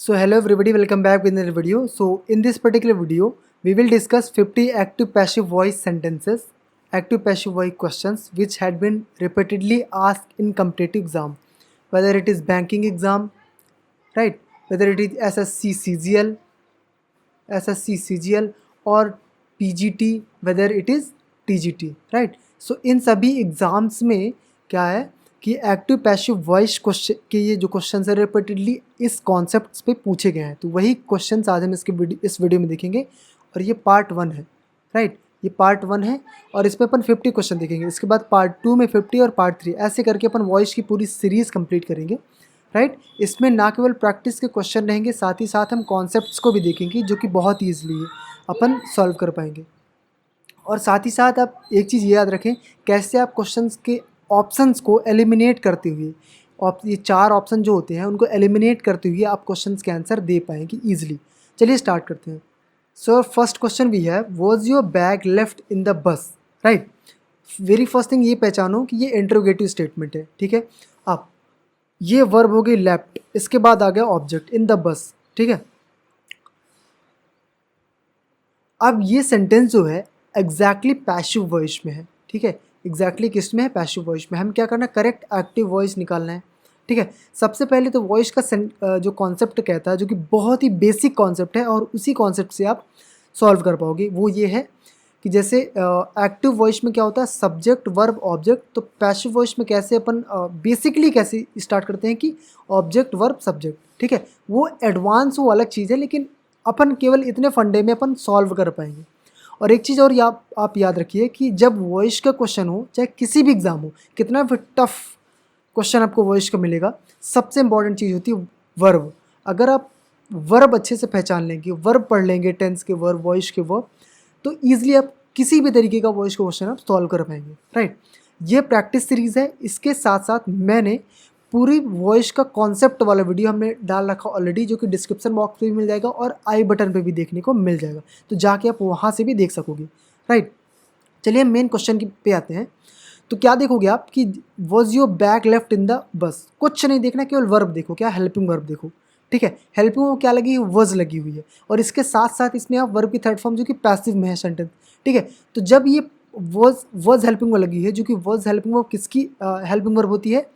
So hello everybody, welcome back with another video. So in this particular video, we will discuss 50 active passive voice sentences, active passive voice questions which had been repeatedly asked in competitive exam, whether it is banking exam, right? Whether it is SSC CGL और PGT, whether it is TGT, right? So इन सभी exams में क्या है कि active passive voice question के ये जो question है रिपीटेडली इस कॉन्सेप्ट्स पे पूछे गए हैं, तो वही क्वेश्चंस आज हम इस वीडियो में देखेंगे और ये पार्ट 1 है, राइट? ये पार्ट 1 है और इसमें अपन 50 क्वेश्चन देखेंगे, इसके बाद पार्ट 2 में 50 और पार्ट 3 ऐसे करके अपन वॉइस की पूरी सीरीज़ कंप्लीट करेंगे, राइट? इसमें ना केवल प्रैक्टिस के क्वेश्चन रहेंगे, साथ ही साथ हम कॉन्सेप्ट्स को भी देखेंगे जो कि बहुत ईजिली अपन सॉल्व कर पाएंगे। और साथ ही साथ आप एक चीज़ ये याद रखें, कैसे आप क्वेश्चंस के ऑप्शंस को एलिमिनेट करते हुए ये 4 ऑप्शन जो होते हैं उनको एलिमिनेट करते हुए आप क्वेश्चंस के आंसर दे पाएंगे ईजिली। चलिए स्टार्ट करते हैं। सो फर्स्ट क्वेश्चन भी है, was your bag left in the bus, right? Very first thing ये पहचानो कि ये इंट्रोगेटिव स्टेटमेंट है, ठीक है? अब ये वर्ब हो गई लेफ्ट, इसके बाद आ गया ऑब्जेक्ट इन द बस, ठीक है? अब ये सेंटेंस जो है एग्जैक्टली पैसिव वॉइस में है, ठीक है? एग्जैक्टली किस में है? पैसिव वॉइस में। हम क्या करना है, करेक्ट एक्टिव वॉइस निकालना है, ठीक है? सबसे पहले तो वॉइस का जो कॉन्सेप्ट कहता है, जो कि बहुत ही बेसिक कॉन्सेप्ट है और उसी कॉन्सेप्ट से आप सॉल्व कर पाओगे, वो ये है कि जैसे एक्टिव वॉइस में क्या होता है, सब्जेक्ट वर्ब ऑब्जेक्ट। तो पैसिव वॉइस में कैसे अपन बेसिकली कैसे स्टार्ट करते हैं कि ऑब्जेक्ट वर्ब सब्जेक्ट, ठीक है? वो एडवांस वो अलग चीज़ है, लेकिन अपन केवल इतने फंडे में अपन सॉल्व कर पाएंगे। और एक चीज़ और आप याद रखिए कि जब वॉइस का क्वेश्चन हो, चाहे किसी भी एग्ज़ाम हो, कितना भी टफ क्वेश्चन आपको वॉइस का मिलेगा, सबसे इंपॉर्टेंट चीज़ होती है वर्ब। अगर आप वर्ब अच्छे से पहचान लेंगे, वर्ब पढ़ लेंगे, टेंस के वर्ब, वॉइस के वर्ब, तो ईजिली आप किसी भी तरीके का वॉइस का क्वेश्चन आप सॉल्व कर पाएंगे, राइट? ये प्रैक्टिस सीरीज़ है। इसके साथ साथ मैंने पूरी वॉइस का कॉन्सेप्ट वाला वीडियो हमने डाल रखा ऑलरेडी, जो कि डिस्क्रिप्शन बॉक्स पे भी मिल जाएगा और आई बटन पे भी देखने को मिल जाएगा, तो जाके आप वहाँ से भी देख सकोगे, राइट? चलिए मेन क्वेश्चन की पे आते हैं। तो क्या देखोगे आप कि was your bag left in the bus, कुछ नहीं देखना, केवल वर्ब देखो, क्या हेल्पिंग वर्ब देखो, ठीक है? हेल्पिंग में क्या लगी है, वॉज लगी हुई है, और इसके साथ साथ इसमें आप वर्ब की थर्ड फॉर्म जो कि पैसिव में है सेंटेंस, ठीक है? तो जब ये वॉज हेल्पिंग में लगी है, जो कि वॉज हेल्पिंग वर्ब किसकी हेल्पिंग वर्ब होती है,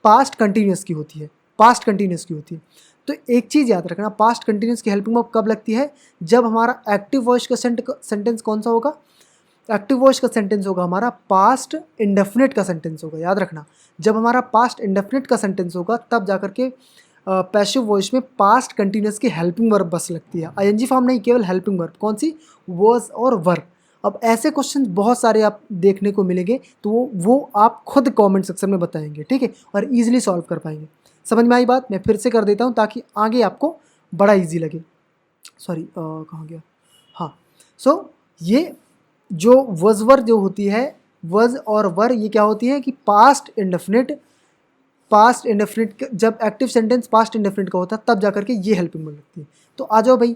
पास्ट कंटिन्यूस की होती है, पास्ट कंटिन्यूस की होती है। तो एक चीज़ याद रखना, पास्ट कंटिन्यूस की हेल्पिंग वर्ब कब लगती है, जब हमारा एक्टिव वॉइस का सेंटेंस कौन सा होगा, एक्टिव वॉइस का सेंटेंस होगा हमारा पास्ट इंडेफिनिट का सेंटेंस होगा, याद रखना। जब हमारा पास्ट इंडेफिनिट का सेंटेंस होगा तब जाकर के पैसिव वॉइस में पास्ट कंटिन्यूस की हेल्पिंग वर्ब बस लगती है, आईएनजी फॉर्म नहीं, केवल हेल्पिंग वर्ब। कौन सी? वॉज और वर। अब ऐसे क्वेश्चन बहुत सारे आप देखने को मिलेंगे, तो वो आप खुद कमेंट सेक्शन में बताएंगे, ठीक है? और ईजिली सॉल्व कर पाएंगे। समझ में आई बात? मैं फिर से कर देता हूँ ताकि आगे आपको बड़ा ईजी लगे। सॉरी, कहाँ गया? हाँ, सो ये जो वज वर जो होती है, वज और वर, ये क्या होती है कि पास्ट इंडेफिनिट जब एक्टिव सेंटेंस पास्ट इंडेफिनिट का होता है तब जाकर के ये हेल्पिंग वर्ब लगती है। तो आ जाओ भाई,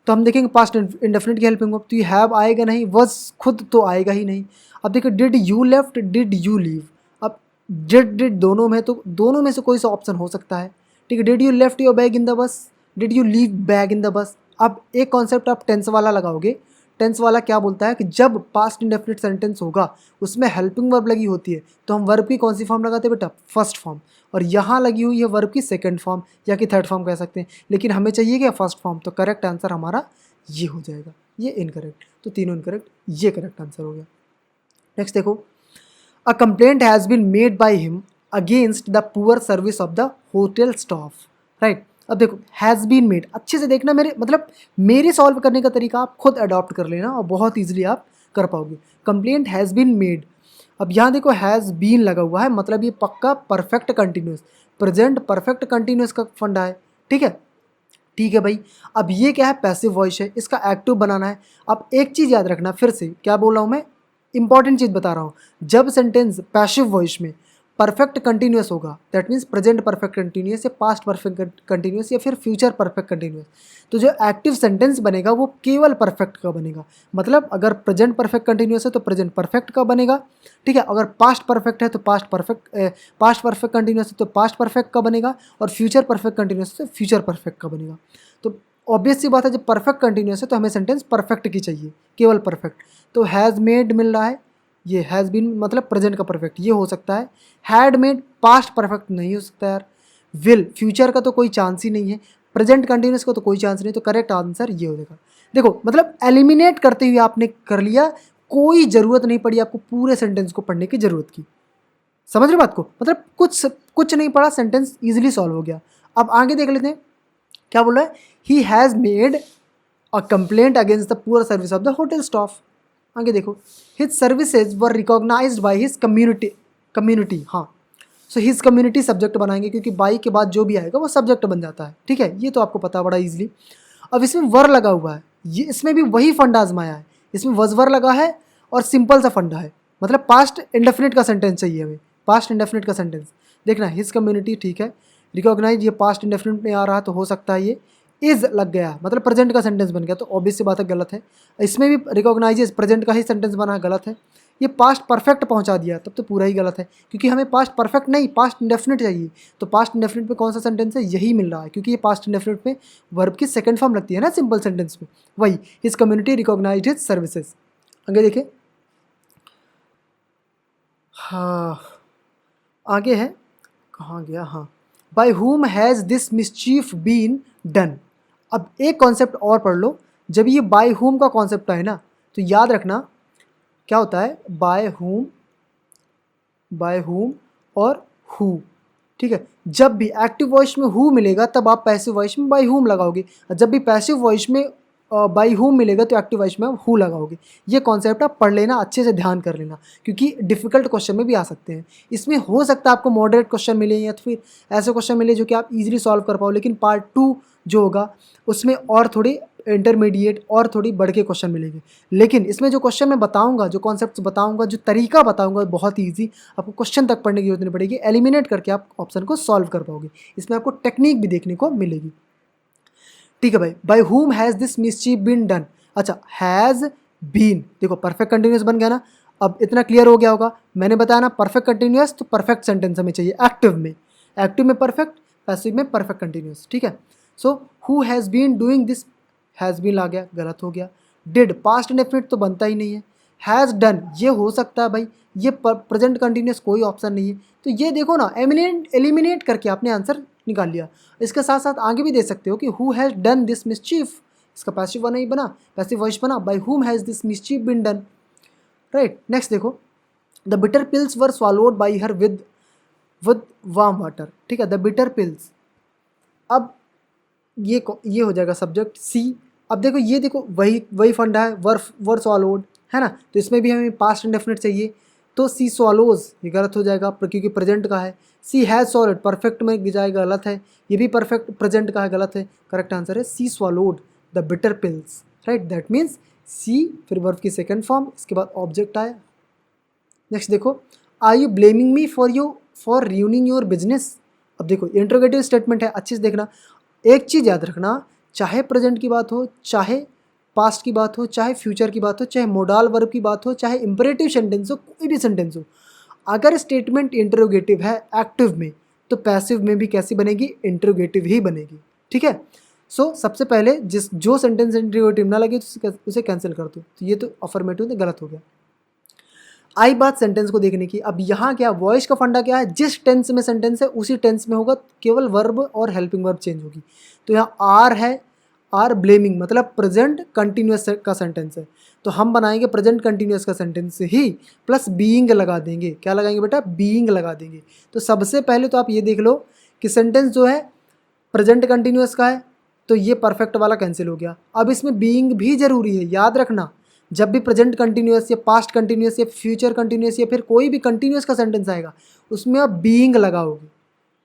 तो हम देखेंगे पास्ट इंडेफिनिट की हेल्पिंग वर्ब, तो ये हैव आएगा नहीं, वज खुद तो आएगा ही नहीं। अब देखो, did you left, did you leave. अब डिड दोनों में, तो दोनों में से कोई सा ऑप्शन हो सकता है, ठीक है? Did you left your bag in the bus, did you leave bag in the bus. अब एक कॉन्सेप्ट आप टेंस वाला लगाओगे। टेंस वाला क्या बोलता है कि जब पास्ट इंडेफिनिट सेंटेंस होगा उसमें हेल्पिंग वर्ब लगी होती है, तो हम वर्ब की कौन सी फॉर्म लगाते हैं बेटा? First form. और यहाँ लगी हुई है वर्ब की सेकंड फॉर्म या कि थर्ड फॉर्म कह सकते हैं, लेकिन हमें चाहिए क्या? First form. तो करेक्ट आंसर हमारा ये हो जाएगा, ये इनकरेक्ट, तो तीनों इनकरेक्ट, ये करेक्ट आंसर हो गया। नेक्स्ट देखो, a complaint has been made by him against the poor service of the hotel staff, right? अब देखो, हैज़ बीन मेड, अच्छे से देखना, मेरे सॉल्व करने का तरीका आप खुद अडॉप्ट कर लेना और बहुत ईजिली आप कर पाओगे। कंप्लेंट हैज़ बीन मेड, अब यहाँ देखो हैज़ बीन लगा हुआ है, मतलब ये पक्का perfect continuous, present perfect continuous का फंडा है, ठीक है? ठीक है भाई। अब ये क्या है? पैसिव वॉइस है, इसका एक्टिव बनाना है। अब एक चीज़ याद रखना, फिर से क्या बोल रहा हूँ मैं, इंपॉर्टेंट चीज़ बता रहा हूँ, जब सेंटेंस पैसिव वॉइस में परफेक्ट कंटिन्यूस होगा, that means present perfect continuous या पास्ट परफेक्ट कंटिन्यूस या फिर फ्यूचर परफेक्ट कंटिन्यूस। तो जो एक्टिव सेंटेंस बनेगा वो केवल परफेक्ट का बनेगा। मतलब अगर प्रेजेंट परफेक्ट कंटिन्यूस है तो प्रेजेंट परफेक्ट का बनेगा, ठीक है। अगर पास्ट परफेक्ट है तो पास्ट परफेक्ट कंटिन्यूस है तो पास्ट परफेक्ट का बनेगा, और फ्यूचर परफेक्ट कंटिन्यूस है तो फ्यूचर परफेक्ट का बनेगा। तो ऑब्वियस सी बात है, जब परफेक्ट कंटिन्यूस है तो हमें सेंटेंस परफेक्ट की चाहिए, केवल परफेक्ट। तो हैज़ मेड मिल रहा है, ये हैज़ बीन मतलब प्रेजेंट का परफेक्ट ये हो सकता है। हैड मेड पास्ट परफेक्ट नहीं हो सकता यार। विल फ्यूचर का तो कोई चांस ही नहीं है। प्रेजेंट कंटिन्यूस का तो कोई चांस नहीं, तो करेक्ट आंसर ये हो जाएगा। देखो मतलब एलिमिनेट करते हुए आपने कर लिया, कोई ज़रूरत नहीं पड़ी आपको पूरे सेंटेंस को पढ़ने की ज़रूरत की। समझ रहे बात को, मतलब कुछ नहीं पढ़ा, सेंटेंस ईजिली सॉल्व हो गया। अब आगे देख लेते हैं क्या बोल रहा है। He has made a complaint against the poor service of the hotel staff. आगे देखो, his services were recognised by his community. हाँ, सो हिज कम्युनिटी सब्जेक्ट बनाएंगे, क्योंकि बाई के बाद जो भी आएगा वो सब्जेक्ट बन जाता है, ठीक है। ये तो आपको पता बड़ा इजीली। अब इसमें वर लगा हुआ है, ये इसमें भी वही फंडा आजमाया है। इसमें वज वर लगा है और सिंपल सा फंडा है, मतलब पास्ट इंडेफिनिट का सेंटेंस चाहिए हमें, पास्ट इंडेफिनिट का सेंटेंस। देखना हिज कम्युनिटी ठीक है, रिकॉग्नाइज ये पास्ट इंडेफिनिट में आ रहा तो हो सकता है ये इज लग गया, मतलब प्रेजेंट का सेंटेंस बन गया, तो ऑब्वियस सी बात है गलत है। इसमें भी रिकॉग्नाइजेज प्रेजेंट का ही सेंटेंस बना, गलत है। ये पास्ट परफेक्ट पहुंचा दिया तब तो पूरा ही गलत है, क्योंकि हमें पास्ट परफेक्ट नहीं पास्ट इंडेफिनिट चाहिए। तो पास्ट इंडेफिनिट में कौन सा सेंटेंस है, यही मिल रहा है, क्योंकि ये पास्ट इंडेफिनिट में वर्ब की सेकंड फॉर्म लगती है ना सिंपल सेंटेंस में, वही his community recognised his services. आगे देखिए, हाँ आगे है, कहाँ गया, हाँ, by whom has this mischief been done. अब एक कॉन्सेप्ट और पढ़ लो, जब ये बाय हुम का कॉन्सेप्ट आए ना तो याद रखना क्या होता है, बाय हुम और हु, ठीक है। जब भी एक्टिव वॉइस में हु मिलेगा तब आप पैसिव वॉइस में बाय हुम लगाओगे, और जब भी पैसिव वॉइस में बाय हुम मिलेगा तो एक्टिव वॉइस में आप हु लगाओगे। ये कॉन्सेप्ट आप पढ़ लेना, अच्छे से ध्यान कर लेना, क्योंकि डिफिकल्ट क्वेश्चन में भी आ सकते हैं। इसमें हो सकता है आपको मॉडरेट क्वेश्चन मिले या तो फिर ऐसे क्वेश्चन मिले जो कि आप इजीली सॉल्व कर पाओ, लेकिन पार्ट 2 जो होगा उसमें और थोड़ी इंटरमीडिएट और थोड़ी बढ़ के क्वेश्चन मिलेंगे। लेकिन इसमें जो क्वेश्चन मैं बताऊंगा, जो कॉन्सेप्ट्स बताऊंगा, जो तरीका बताऊंगा, बहुत ईजी, आपको क्वेश्चन तक पढ़ने की जरूरत नहीं पड़ेगी, एलिमिनेट करके आप ऑप्शन को सॉल्व कर पाओगे। इसमें आपको टेक्निक भी देखने को मिलेगी, ठीक है भाई। By whom has this mischief been done. अच्छा, हैज़ बीन, देखो परफेक्ट कंटिन्यूस बन गया ना। अब इतना क्लियर हो गया होगा, मैंने बताया ना परफेक्ट कंटिन्यूस तो परफेक्ट सेंटेंस हमें चाहिए एक्टिव में परफेक्ट, पैसिव में परफेक्ट कंटिन्यूस, ठीक है। So who has been doing this, has been ला गया, गलत हो गया। डिड पास्ट इंडेफिनिट तो बनता ही नहीं है। हैज़ डन ये हो सकता है भाई, ये प्रेजेंट कंटिन्यूस कोई ऑप्शन नहीं है। तो ये देखो ना, एलिमिनेट करके आपने आंसर निकाल लिया। इसके साथ साथ आगे भी दे सकते हो कि who has done this mischief, इसका पैसिव वन नहीं बना, पैसिव वॉइस बना, by whom has this mischief been done, right. Next देखो, the bitter pills were swallowed by her with warm water, ठीक है, द बिटर पिल्स। अब ये हो जाएगा सब्जेक्ट सी। अब देखो ये देखो वही फंडा है, वर स्वॉलोड है ना, तो इसमें भी हमें पास्ट इंडेफिनिट चाहिए, तो सी स्वॉलोज ये गलत हो जाएगा क्योंकि प्रेजेंट का है। सी हैज़ स्वॉलोड परफेक्ट में जाएगा, गलत है। ये भी परफेक्ट प्रेजेंट का है, गलत है। करेक्ट आंसर है C swallowed the bitter pills, right. That means C फिर वर्ब की सेकेंड फॉर्म, इसके बाद ऑब्जेक्ट आया। नेक्स्ट देखो, are you blaming me for ruining your business. अब देखो इंट्रोगेटिव स्टेटमेंट है, अच्छे से देखना। एक चीज़ याद रखना, चाहे प्रेजेंट की बात हो, चाहे पास्ट की बात हो, चाहे फ्यूचर की बात हो, चाहे मोडाल वर्ब की बात हो, चाहे इंपरेटिव सेंटेंस हो, कोई भी सेंटेंस हो, अगर स्टेटमेंट इंट्रोगेटिव है एक्टिव में तो पैसिव में भी कैसी बनेगी, इंट्रोगेटिव ही बनेगी, ठीक है। सो सबसे पहले जो सेंटेंस इंट्रोगेटिव ना लगे तो उसे कैंसिल कर दो। तो ये तो अफर्मेटिव तो गलत हो गया। आई बात सेंटेंस को देखने की। अब यहाँ क्या वॉइस का फंडा क्या है, जिस टेंस में सेंटेंस है उसी टेंस में होगा, केवल वर्ब और हेल्पिंग वर्ब चेंज होगी। तो यहाँ आर है, आर ब्लेमिंग मतलब प्रेजेंट कंटिन्यूस का सेंटेंस है, तो हम बनाएंगे प्रेजेंट कंटिन्यूस का सेंटेंस ही प्लस बीइंग लगा देंगे। क्या लगाएंगे बेटा, बीइंग लगा देंगे। तो सबसे पहले तो आप ये देख लो कि सेंटेंस जो है प्रेजेंट कंटिन्यूस का है, तो ये परफेक्ट वाला कैंसिल हो गया। अब इसमें बीइंग भी जरूरी है, याद रखना। जब भी प्रेजेंट कंटिन्यूस या पास्ट कंटिन्यूस या फ्यूचर कंटिन्यूस या फिर कोई भी कंटिन्यूस का सेंटेंस आएगा उसमें आप बीइंग लगाओगे,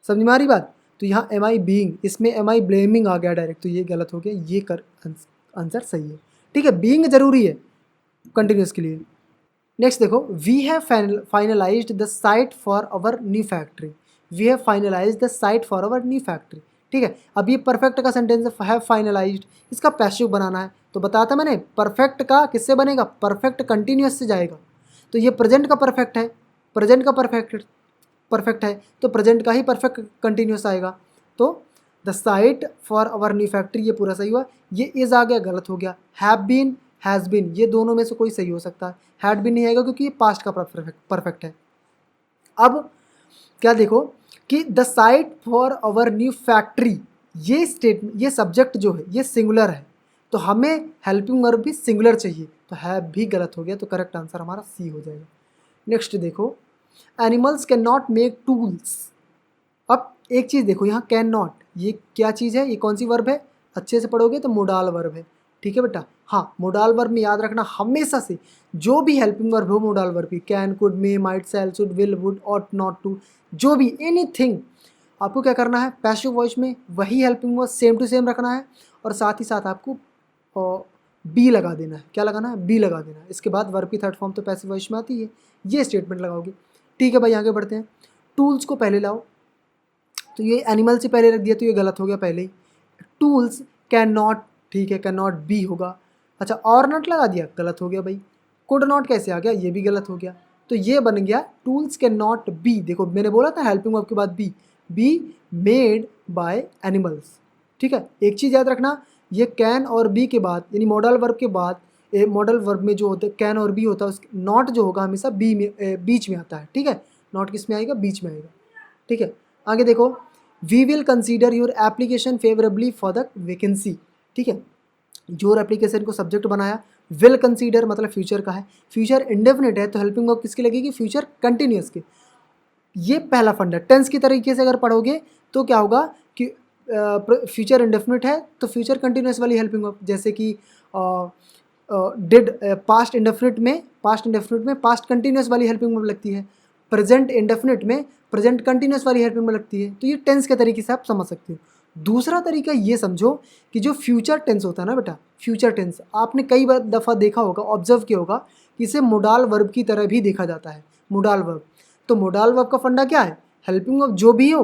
समझ में आ रही बात। तो यहाँ एम आई बीइंग, इसमें एम आई ब्लेमिंग आ गया डायरेक्ट, तो ये गलत हो गया, ये आंसर सही है, ठीक है। बीइंग जरूरी है कंटिन्यूस के लिए। नेक्स्ट देखो, we have finalised the site for our new factory. We have finalised the site for our new factory. ठीक है, अब ये परफेक्ट का सेंटेंस है, हैव फाइनलाइज्ड, इसका पैसिव बनाना है। तो बताता मैंने परफेक्ट का किससे बनेगा, परफेक्ट कंटिन्यूस से जाएगा। तो ये प्रेजेंट का परफेक्ट है, प्रेजेंट का परफेक्ट है, तो प्रेजेंट का ही परफेक्ट कंटिन्यूस आएगा। तो the site for our new factory, ये पूरा सही हुआ। ये इज आ गया, गलत हो गया। हैव बीन, हैज़ बीन, ये दोनों में से कोई सही हो सकता है। हैड बीन नहीं आएगा क्योंकि ये पास्ट का परफेक्ट है। अब क्या देखो कि the site for our new factory, ये स्टेटमेंट, ये सब्जेक्ट जो है ये सिंगुलर है, तो हमें हेल्पिंग वर्ब भी सिंगुलर चाहिए, तो हैव भी गलत हो गया, तो करेक्ट आंसर हमारा सी हो जाएगा। नेक्स्ट देखो, animals can not make tools. अब एक चीज़ देखो, यहाँ कैन नॉट, ये क्या चीज़ है, ये कौन सी वर्ब है, अच्छे से पढ़ोगे तो मोडाल वर्ब है। ठीक है बेटा, हाँ मोडाल वर्ब में याद रखना हमेशा से, जो भी हेल्पिंग वर्ब हो मोडाल वर्ब की, can, could, may, might, shall, should, will, would, ought, not to, जो भी एनीथिंग, आपको क्या करना है, पैसिव वॉइस में वही helping verb same to same रखना है, और साथ ही साथ आपको बी लगा देना है। क्या लगाना है, बी लगा देना है। इसके बाद वर्ब की थर्ड फॉर्म तो पैसिव वॉइस में आती है, ये स्टेटमेंट लगाओगे। ठीक है भाई, आगे बढ़ते हैं। टूल्स को पहले लाओ, तो ये एनिमल से पहले रख दिया तो ये गलत हो गया पहले ही। टूल्स कैन नॉट, ठीक है, कैन नॉट बी होगा। अच्छा, और नॉट लगा दिया, गलत हो गया भाई। कुड नॉट कैसे आ गया, ये भी गलत हो गया। तो ये बन गया टूल्स कैन नॉट बी, देखो मैंने बोला था हेल्पिंग वर्ब के बाद बी मेड बाय एनिमल्स। ठीक है, एक चीज़ याद रखना, ये कैन और बी के बाद, यानी मॉडल वर्ब के बाद, मॉडल वर्ब में जो होता है कैन और बी होता है, उस नॉट जो होगा हमेशा बी में, बीच में आता है। ठीक है, नॉट किस में आएगा, बीच में आएगा। ठीक है, आगे देखो, we will consider your application favourably for the vacancy. ठीक है, योर एप्लीकेशन को सब्जेक्ट बनाया, विल कंसीडर मतलब फ्यूचर का है, फ्यूचर इंडेफिनिट है, तो हेल्पिंग वर्ब किसकी लगेगी, फ्यूचर कंटिन्यूअस की। ये पहला फंडा, टेंस की तरीके से अगर पढ़ोगे तो क्या होगा कि फ्यूचर इंडेफिनिट है तो फ्यूचर कंटिन्यूअस वाली हेल्पिंग वर्ब, जैसे कि डिड, पास्ट इंडेफिनिट में पास्ट कंटिन्यूअस वाली हेल्पिंग वर्ब लगती है, प्रेजेंट इंडेफिनिट में प्रेजेंट कंटिन्यूअस वाली हेल्पिंग वर्ब लगती है। तो ये टेंस के तरीके से आप समझ सकते हो। दूसरा तरीका ये समझो कि जो फ्यूचर टेंस होता है ना बेटा, फ्यूचर टेंस आपने कई बार दफ़ा देखा होगा, ऑब्जर्व किया होगा कि इसे मोडाल वर्ब की तरह भी देखा जाता है, मोडाल वर्ब। तो मोडाल वर्ब का फंडा क्या है, हेल्पिंग वर्ब जो भी हो,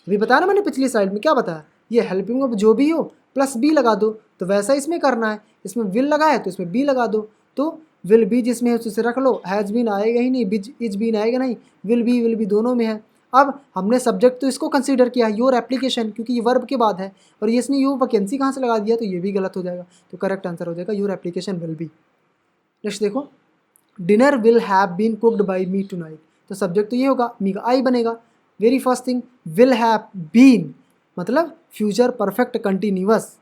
अभी बताया ना मैंने पिछली स्लाइड में क्या बताया, ये हेल्पिंग वर्ब जो भी हो प्लस बी लगा दो, तो वैसा इसमें करना है। इसमें विल लगा है तो इसमें बी लगा दो, तो विल बी जिसमें है उसे रख लो, हैज़ बीन आएगा ही नहीं, इज बीन आएगा नहीं, विल बी दोनों में है। अब हमने सब्जेक्ट तो इसको कंसीडर किया योर एप्लीकेशन, क्योंकि ये वर्ब के बाद है, और ये इसने यू वैकेंसी कहाँ से लगा दिया, तो ये भी गलत हो जाएगा। तो करेक्ट आंसर हो जाएगा your application will be. Next देखो, dinner will have been cooked by me tonight, तो सब्जेक्ट तो ये होगा, मी का आई बनेगा। Very first thing, will have been मतलब फ्यूचर परफेक्ट कंटिन्यूअस।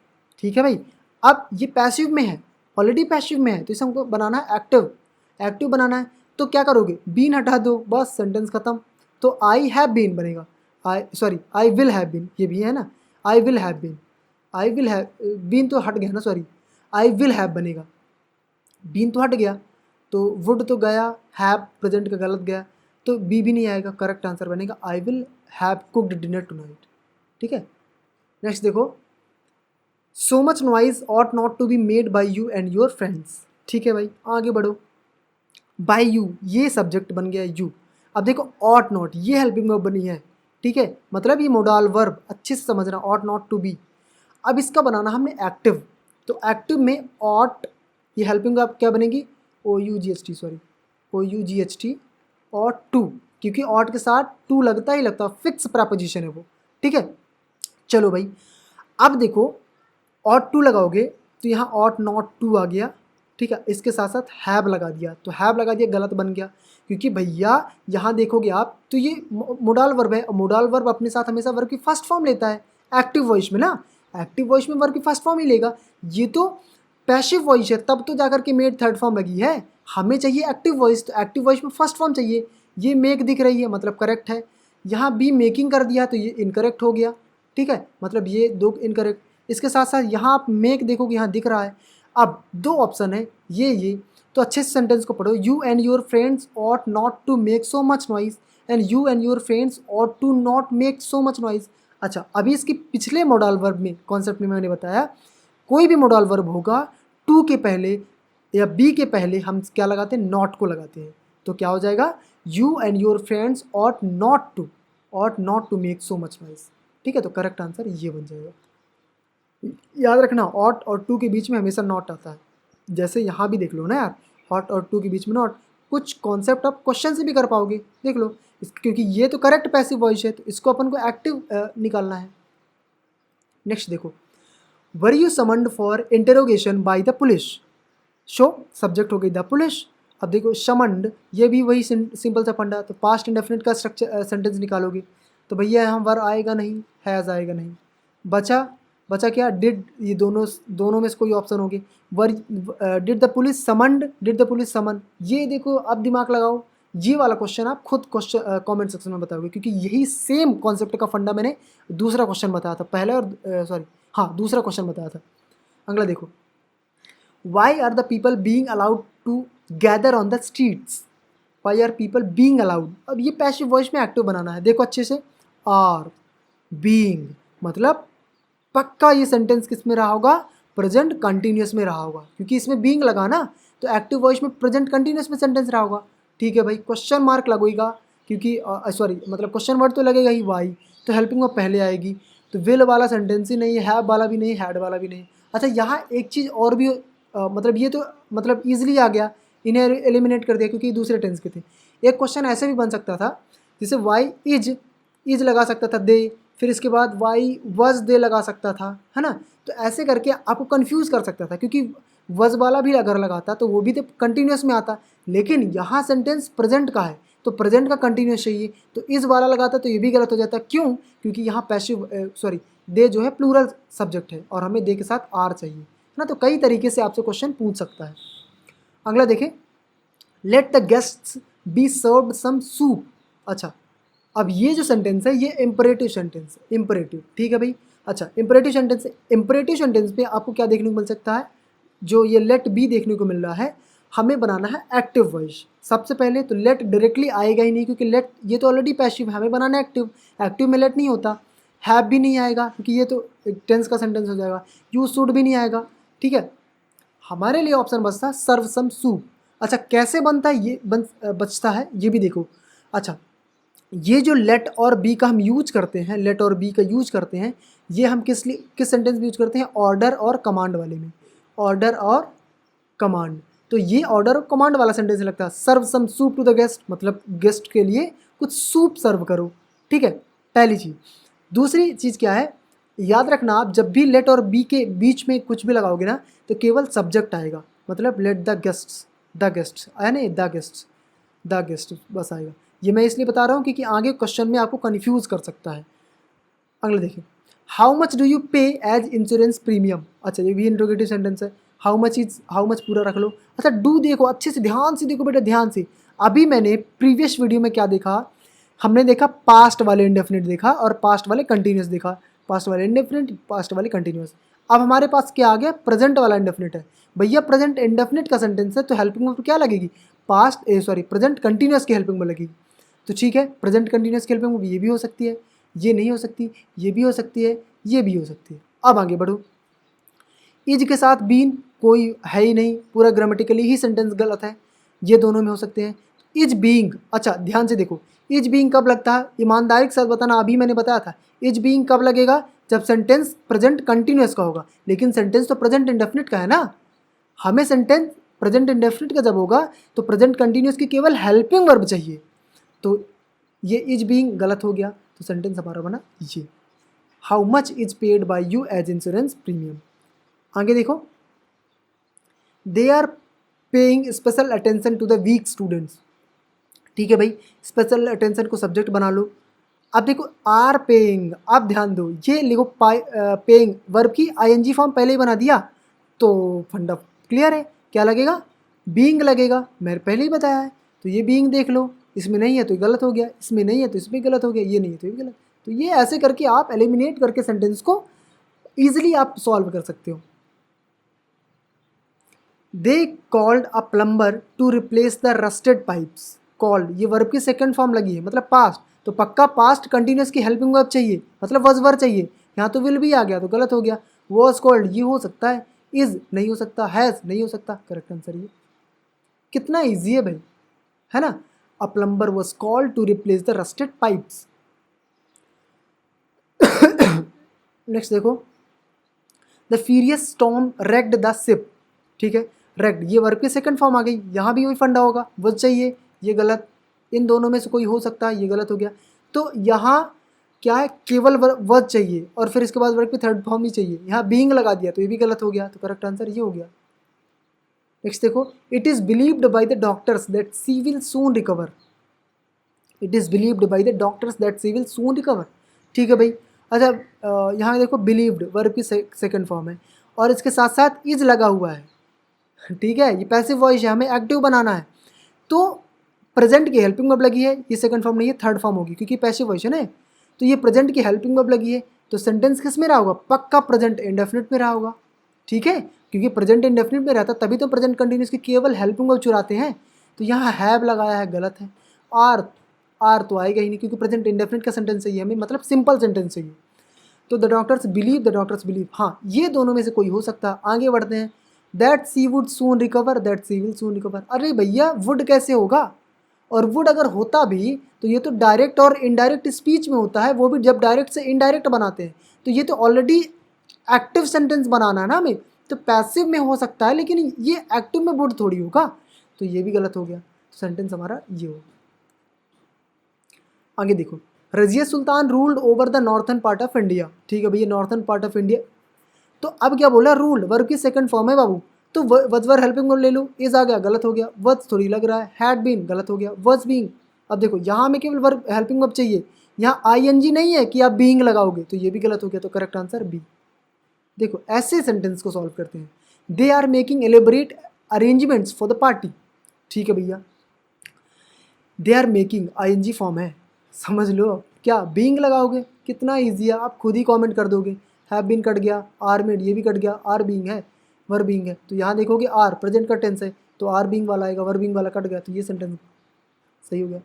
ठीक है भाई, अब ये पैसिव में है, ऑलरेडी पैसिव में है, तो इसे हमको बनाना है एक्टिव बनाना है। तो क्या करोगे, बीन हटा दो, बस सेंटेंस खत्म। तो आई हैव बीन बनेगा, आई विल हैव बीन, ये भी है ना, आई विल हैव बीन तो हट गया ना, सॉरी, आई विल हैव बनेगा, बीन तो हट गया, तो वुड तो गया, हैव प्रेजेंट का गलत गया, तो बी भी नहीं आएगा, करेक्ट आंसर बनेगा I will have cooked dinner tonight. ठीक है, नेक्स्ट देखो, so much noise ought not to be made by you and your friends. ठीक है भाई, आगे बढ़ो, बाई यू ये सब्जेक्ट बन गया यू। अब देखो ऑट नॉट ये हेल्पिंग वर्ब बनी है। ठीक है, मतलब ये मोडाल वर्ब, अच्छे से समझना, ऑट नॉट टू बी। अब इसका बनाना हमने एक्टिव, तो एक्टिव में ऑट, ये हेल्पिंग वर्ब क्या बनेगी, ओ यू जी एच टी और टू, क्योंकि ऑट के साथ टू लगता ही लगता, फिक्स प्रपोजिशन है वो। ठीक है, चलो भाई, अब देखो ऑट टू लगाओगे तो यहाँ ऑट नॉट टू आ गया। ठीक है, इसके साथ साथ हैव लगा दिया, तो हैव लगा दिया गलत बन गया, क्योंकि भैया यहाँ देखोगे आप तो ये मोडाल वर्ब है, मोडाल वर्ब अपने साथ हमेशा वर्ब की फर्स्ट फॉर्म लेता है एक्टिव वॉइस में ना, एक्टिव वॉइस में वर्ब की फर्स्ट फॉर्म ही लेगा। ये तो पैसिव वॉइस है, तब तो जाकर के मेड थर्ड फॉर्म लगी है, हमें चाहिए एक्टिव वॉइस, तो एक्टिव वॉइस में फर्स्ट फॉर्म चाहिए। ये मेक दिख रही है मतलब करेक्ट है, यहाँ बी मेकिंग कर दिया तो ये इनकरेक्ट हो गया। ठीक है, मतलब ये दो इनकरेक्ट। इसके साथ साथ यहाँ आप मेक देखोगे, यहाँ दिख रहा है। अब दो ऑप्शन है ये, तो अच्छे से सेंटेंस को पढ़ो, you and your friends ought not to make so much noise and you and your friends ought to not make so much noise. अच्छा, अभी इसकी पिछले मोडाल वर्ब में कॉन्सेप्ट में मैंने बताया, कोई भी मोडाल वर्ब होगा टू के पहले या बी के पहले हम क्या लगाते हैं, नॉट को लगाते हैं। तो क्या हो जाएगा, you and your friends ought not to make so much noise. ठीक है, तो करेक्ट आंसर ये बन जाएगा। याद रखना, ऑट और टू के बीच में हमेशा नॉट आता है। जैसे यहाँ भी देख लो ना यार, ऑट और टू के बीच में नॉट। कुछ कॉन्सेप्ट आप क्वेश्चन से भी कर पाओगे, देख लो क्योंकि ये तो करेक्ट पैसिव वॉइस है, तो इसको अपन को एक्टिव निकालना है। नेक्स्ट देखो, were you summoned for interrogation by the police. Show subject हो गई द पुलिस। अब देखो समन्ड, ये भी वही सिंपल सा फंडा, तो पास्ट इंडेफिनिट का स्ट्रक्चर सेंटेंस निकालोगे तो भैया यहाँ वर आएगा नहीं, हैज़ आएगा नहीं। बचा क्या, डिड। ये दोनों में से कोई ऑप्शन होगी। Where did the police summoned, did the police summon. ये देखो, अब दिमाग लगाओ, ये वाला क्वेश्चन आप खुद क्वेश्चन कमेंट सेक्शन में बताओगे, क्योंकि यही सेम कॉन्सेप्ट का फंडा मैंने दूसरा क्वेश्चन बताया था पहले, और दूसरा क्वेश्चन बताया था। अगला देखो, why are the people being allowed to gather on the streets. Why are people being allowed. अब ये पैसिव वॉइस में एक्टिव बनाना है, देखो अच्छे से। आर बीइंग मतलब पक्का ये सेंटेंस किस में रहा होगा, प्रेजेंट कंटिन्यूस में रहा होगा, क्योंकि इसमें बीइंग लगा ना, तो एक्टिव वॉइस में प्रेजेंट कंटिन्यूस में सेंटेंस रहा होगा। ठीक है भाई, क्वेश्चन मार्क लगेगा, क्योंकि मतलब क्वेश्चन वर्ड तो लगेगा ही, वाई तो हेल्पिंग वर्ब पहले आएगी, तो विल वाला सेंटेंस ही नहीं है, हैव वाला भी नहीं, हैड वाला भी नहीं। अच्छा, यहाँ एक चीज़ और भी मतलब ये तो मतलब ईजिली आ गया, इन्हें एलिमिनेट कर दिया क्योंकि ये दूसरे टेंस के थे। एक क्वेश्चन ऐसे भी बन सकता था, जैसे वाई इज लगा सकता था दे, फिर इसके बाद वाई वज दे लगा सकता था, है ना। तो ऐसे करके आपको कंफ्यूज कर सकता था, क्योंकि वज वाला भी अगर लगाता तो वो भी तो कंटिन्यूस में आता, लेकिन यहाँ सेंटेंस प्रेजेंट का है तो प्रेजेंट का कंटिन्यूस चाहिए, तो इस वाला लगाता तो ये भी गलत हो जाता। क्यों, क्योंकि यहाँ पैसिव दे जो है प्लूरल सब्जेक्ट है और हमें दे के साथ आर चाहिए, है ना। तो कई तरीके से आपसे क्वेश्चन पूछ सकता है। अगला देखें, let the guests be served some soup. अच्छा, अब ये जो सेंटेंस है ये इम्परेटिव सेंटेंस है, इम्परेटिव, ठीक है भाई। अच्छा, इम्परेटिव सेंटेंस है, इम्परेटिव सेंटेंस पे आपको क्या देखने को मिल सकता है, जो ये लेट बी देखने को मिल रहा है, हमें बनाना है एक्टिव वॉइस। सबसे पहले तो लेट डायरेक्टली आएगा ही नहीं, क्योंकि लेट ये तो ऑलरेडी पैसिव है, हमें बनाना है एक्टिव। एक्टिव में लेट नहीं होता, हैव भी नहीं आएगा क्योंकि ये तो टेंस का सेंटेंस हो जाएगा, यू शुड भी नहीं आएगा, ठीक है। हमारे लिए ऑप्शन बचता है सर्व सम सूप। अच्छा, कैसे बनता है ये बचता है ये भी देखो। अच्छा, ये जो लेट और बी का हम यूज करते हैं, लेट और बी का यूज करते हैं, ये हम किस सेंटेंस में यूज करते हैं, ऑर्डर और कमांड वाले में, ऑर्डर और कमांड। तो ये ऑर्डर और कमांड वाला सेंटेंस लगता है। सर्व सम सूप टू द गेस्ट, मतलब गेस्ट के लिए कुछ सूप सर्व करो, ठीक है, पहली चीज़। दूसरी चीज़ क्या है, याद रखना, आप जब भी लेट और बी के बीच में कुछ भी लगाओगे ना, तो केवल सब्जेक्ट आएगा, मतलब लेट द गेस्ट्स आया नहीं, द गेस्ट बस आएगा। ये मैं इसलिए बता रहा हूँ क्योंकि आगे क्वेश्चन में आपको कन्फ्यूज़ कर सकता है। अगले देखिए, हाउ मच डू यू पे एज इंश्योरेंस प्रीमियम। अच्छा, ये भी इंट्रोगेटिव सेंटेंस है, हाउ मच पूरा रख लो। अच्छा, डू देखो अच्छे से, ध्यान से देखो बेटा, ध्यान से। अभी मैंने प्रीवियस वीडियो में क्या देखा, हमने देखा पास्ट वाले इंडेफिनिट देखा और पास्ट वाले कंटिन्यूस देखा, पास्ट वाले इंडेफिनिट, पास्ट वाले कंटिन्यूस। अब हमारे पास क्या आ गया, प्रेजेंट वाला इंडेफिनिट है। भैया प्रेजेंट इंडेफिनिट का सेंटेंस है, तो हेल्पिंग वर्ब क्या लगेगी, प्रेजेंट कंटिन्यूस की हेल्पिंग वर्ब लगेगी। तो ठीक है, प्रेजेंट कंटिन्यूस की हेल्पिंग वर्ब ये भी हो सकती है, ये नहीं हो सकती, ये भी हो सकती है, ये भी हो सकती है। अब आगे बढ़ो, इज के साथ बीन कोई है ही नहीं, पूरा ग्रामेटिकली ही सेंटेंस गलत है, ये दोनों में हो सकते हैं। इज बीइंग, अच्छा ध्यान से देखो, इज बीइंग कब लगता है, ईमानदारी के साथ बताना, अभी मैंने बताया था इज बीइंग कब लगेगा, जब सेंटेंस प्रेजेंट कंटिन्यूस का होगा, लेकिन सेंटेंस तो प्रेजेंट इंडेफिनिट का है ना। हमें सेंटेंस प्रेजेंट इंडेफिनिट का जब होगा तो प्रेजेंट कंटिन्यूस की केवल हेल्पिंग वर्ब चाहिए, तो ये इज बीइंग गलत हो गया, तो सेंटेंस हमारा बना ये, how much is paid by you as insurance premium. आगे देखो, they are paying special attention to the weak students. ठीक है भाई, स्पेशल अटेंशन को सब्जेक्ट बना लो। अब देखो, आर पेइंग, अब ध्यान दो, ये लिखो पेइंग वर्ब की आईएनजी फॉर्म पहले ही बना दिया, तो फंडा क्लियर है, क्या लगेगा, बीइंग लगेगा, मैंने पहले ही बताया है। तो ये बीइंग देख लो, इसमें नहीं है तो गलत हो गया, इसमें नहीं है तो इसमें गलत हो गया, ये नहीं है तो ये गलत। तो ये ऐसे करके आप एलिमिनेट करके सेंटेंस को ईजिली आप सॉल्व कर सकते हो। They called a plumber to replace the rusted pipes. Called ये वर्ब की सेकंड फॉर्म लगी है, मतलब पास्ट, तो पक्का पास्ट कंटिन्यूस की हेल्पिंग वर्ब चाहिए, मतलब वॉज वर्ब चाहिए। यहाँ तो विल भी आ गया तो गलत हो गया, वॉज कॉल्ड ये हो सकता है, इज नहीं हो सकता, हैज़ नहीं हो सकता, करेक्ट आंसर ये। कितना ईजी है भाई, है ना। A plumber was called to replace the rusted pipes. Next देखो, the furious storm wrecked the ship, ठीक है। रेक्ड ये वर्ब की सेकंड फॉर्म आ गई, यहाँ भी वही फंडा होगा, वो चाहिए, ये गलत, इन दोनों में से कोई हो सकता है, ये गलत हो गया। तो यहाँ क्या है, केवल वर्ब चाहिए और फिर इसके बाद वर्ब की थर्ड फॉर्म ही चाहिए, यहाँ बीइंग लगा दिया तो ये भी गलत हो गया, तो करेक्ट आंसर ये हो गया। नेक्स्ट देखो, it is believed by the doctors that she will soon recover. It is believed by the doctors that she will soon recover, ठीक है भाई। अच्छा यहाँ देखो, बिलीव्ड वर्ब की सेकंड फॉर्म है और इसके साथ साथ इज लगा हुआ है, ठीक है, ये पैसिव वॉइस है, हमें एक्टिव बनाना है। तो प्रेजेंट की हेल्पिंग वर्ब लगी है, ये सेकंड फॉर्म नहीं है, थर्ड फॉर्म होगी क्योंकि पैसिव वॉइस है ना। तो ये प्रेजेंट की हेल्पिंग वर्ब लगी है, तो सेंटेंस किस में रहा होगा, पक्का प्रेजेंट इंडेफिनिट में रहा होगा, ठीक है, क्योंकि प्रेजेंट इंडेफिनिट में रहता तभी तो प्रेजेंट कंटिन्यूस की केवल हेल्पिंग वर्ब चुराते हैं। तो यहाँ हैव लगाया है, गलत है। आर तो आएगा ही नहीं क्योंकि प्रेजेंट इंडेफिनिट का सेंटेंस चाहिए हमें, मतलब सिंपल सेंटेंस चाहिए। तो द डॉक्टर्स बिलीव, हाँ ये दोनों में से कोई हो सकता है। आगे बढ़ते हैं, that she would soon recover, that she will soon recover. अरे भैया वुड कैसे होगा, और वुड अगर होता भी तो ये तो डायरेक्ट और इनडायरेक्ट स्पीच में होता है, वो भी जब डायरेक्ट से इनडायरेक्ट बनाते हैं। तो ये तो ऑलरेडी एक्टिव सेंटेंस बनाना है ना हमें, तो पैसिव में हो सकता है लेकिन ये एक्टिव में वुड थोड़ी होगा, तो ये भी गलत हो गया। सेंटेंस हमारा ये होगा। आगे देखो, Razia Sultan ruled over the northern part of India, ठीक है भैया, नॉर्थन पार्ट ऑफ इंडिया। तो अब क्या बोला, रूल्ड वर्ब की सेकंड फॉर्म है बाबू, तो वज हेल्पिंग वर्ब ले लो, इज आ गया, गलत हो गया। वज थोड़ी लग रहा है, हैड बीन गलत हो गया, वज बीइंग। अब देखो यहाँ हमें केवल वर्ब हेल्पिंग वर्ब चाहिए, यहाँ आईएनजी नहीं है कि आप बीइंग लगाओगे, तो ये भी गलत हो गया, तो करेक्ट आंसर बी। देखो ऐसे सेंटेंस को सॉल्व करते हैं, they are making elaborate arrangements for the party, ठीक है भैया, they are making ING form है, समझ लो क्या बीइंग लगाओगे, कितना ईजी है, आप खुद ही कमेंट कर दोगे। हैव बीन कट गया, आर मेड ये भी कट गया, आर बीइंग है, वर बीइंग है, तो यहाँ देखोगे आर प्रेजेंट का टेंस है, तो आर बीइंग वाला आएगा, वर बीइंग वाला कट गया, तो ये सेंटेंस सही हो गया।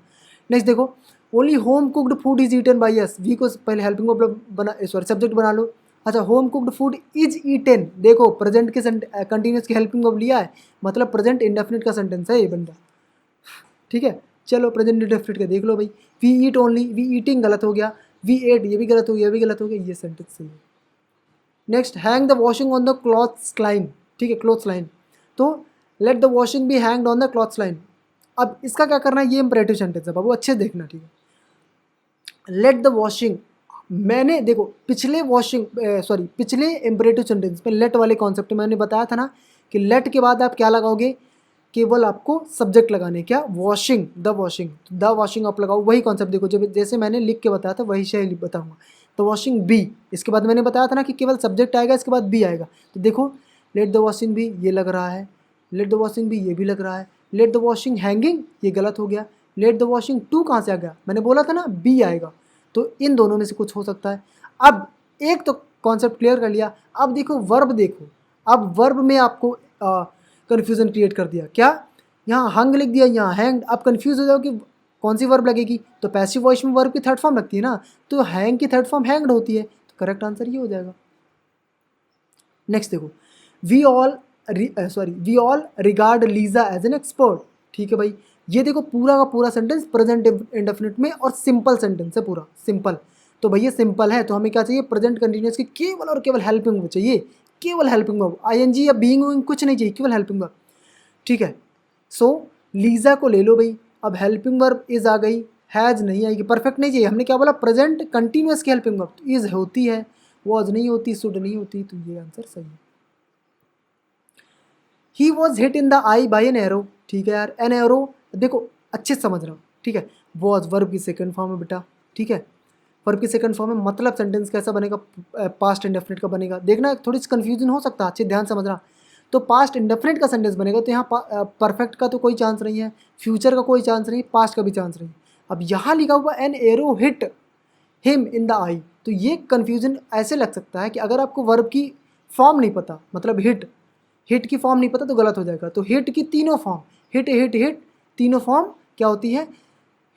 नेक्स्ट देखो, only home cooked food is eaten by us, we को पहले हेल्पिंग वर्ब बना, सॉरी सब्जेक्ट बना लो। अच्छा, home cooked food is eaten, देखो प्रेजेंट के कंटिन्यूस की हेल्पिंग वर्ब लिया है, मतलब प्रेजेंट इंडेफिनिट का सेंटेंस है ये बंदा, ठीक है। चलो प्रेजेंट इंडेफिनिट का देख लो भाई, we eat only, we eating गलत हो गया, वी एट ये भी गलत हो गया, ये भी गलत हो गया, ये सेंटेंस सही है। Next, hang the washing on the clothes line, ठीक है, क्लॉथ्स लाइन, तो let the washing be hanged on the clothes line. अब इसका क्या करना है, ये इंपरेटिव सेंटेंस है बाबू, अच्छे देखना, ठीक है। लेट द वॉशिंग, मैंने देखो पिछले पिछले इंपरेटिव सेंटेंस में लेट वाले कॉन्सेप्ट में मैंने बताया था ना कि लेट के बाद आप क्या लगाओगे, केवल आपको सब्जेक्ट लगाने, क्या, वॉशिंग, द वॉशिंग आप लगाओ, वही कॉन्सेप्ट देखो जब जैसे मैंने लिख के बताया था वही शैली बताऊंगा। तो वॉशिंग बी, इसके बाद मैंने बताया था ना कि केवल सब्जेक्ट आएगा, इसके बाद बी आएगा, तो देखो लेट द वॉशिंग बी ये लग रहा है, लेट द वॉशिंग बी ये भी लग रहा है, लेट द वॉशिंग हैंगिंग ये गलत हो गया, लेट द वॉशिंग टू कहाँ से आ गया, मैंने बोला था ना बी आएगा, तो इन दोनों में से कुछ हो सकता है। अब एक तो कॉन्सेप्ट क्लियर कर लिया, अब देखो वर्ब देखो, अब वर्ब में आपको कन्फ्यूज़न क्रिएट कर दिया, क्या, यहाँ हंग लिख दिया, यहाँ हैंग, आप कन्फ्यूज हो जाओ कि कौन सी वर्ब लगेगी, तो पैसिव वॉइस में वर्ब की थर्ड फॉर्म लगती है ना, तो हैंग की थर्ड फॉर्म हैंग्ड होती है, तो करेक्ट आंसर ये हो जाएगा। नेक्स्ट देखो, we all regard Lisa as an expert, ठीक है भाई, ये देखो पूरा का पूरा सेंटेंस प्रेजेंट इंडेफिनिट में और सिंपल सेंटेंस है, पूरा सिंपल, तो भैया सिंपल है तो हमें क्या चाहिए, प्रेजेंट कंटिन्यूअस की केवल और केवल हेल्पिंग वर्ब चाहिए, केवल हेल्पिंग वर्ब, आईएनजी या बीइंग कुछ नहीं चाहिए, केवल हेल्पिंग वर्ब, ठीक है। सो लीजा को ले लो भाई, अब हेल्पिंग वर्ब इज आ गई, हैज नहीं आएगी, परफेक्ट नहीं चाहिए, हमने क्या बोला, प्रेजेंट कंटिन्यूअस की हेल्पिंग वर्ब, तो इज होती है, वॉज नहीं होती, शुड नहीं होती, तो ये आंसर सही है। He was hit in the I by an arrow, ठीक है यार, एन एरो देखो अच्छे से समझ रहा हूँ, ठीक है, वॉज वर्ब की सेकंड फॉर्म है बेटा, ठीक है, वर्ब की सेकंड फॉर्म में मतलब सेंटेंस कैसा बनेगा, पास्ट इंडेफिनिट का बनेगा, देखना थोड़ी सी कन्फ्यूजन हो सकता है, अच्छे ध्यान समझना। तो पास्ट इंडेफिनिट का सेंटेंस बनेगा, तो यहाँ परफेक्ट का तो कोई चांस नहीं है, फ्यूचर का कोई चांस नहीं, पास्ट का भी चांस नहीं। अब यहाँ लिखा हुआ an arrow hit him in the eye, तो ये कन्फ्यूजन ऐसे लग सकता है कि अगर आपको वर्ब की फॉर्म नहीं पता, मतलब हिट की फॉर्म नहीं पता तो गलत हो जाएगा। तो हिट की तीनों फॉर्म, हिट हिट हिट तीनों फॉर्म क्या होती है,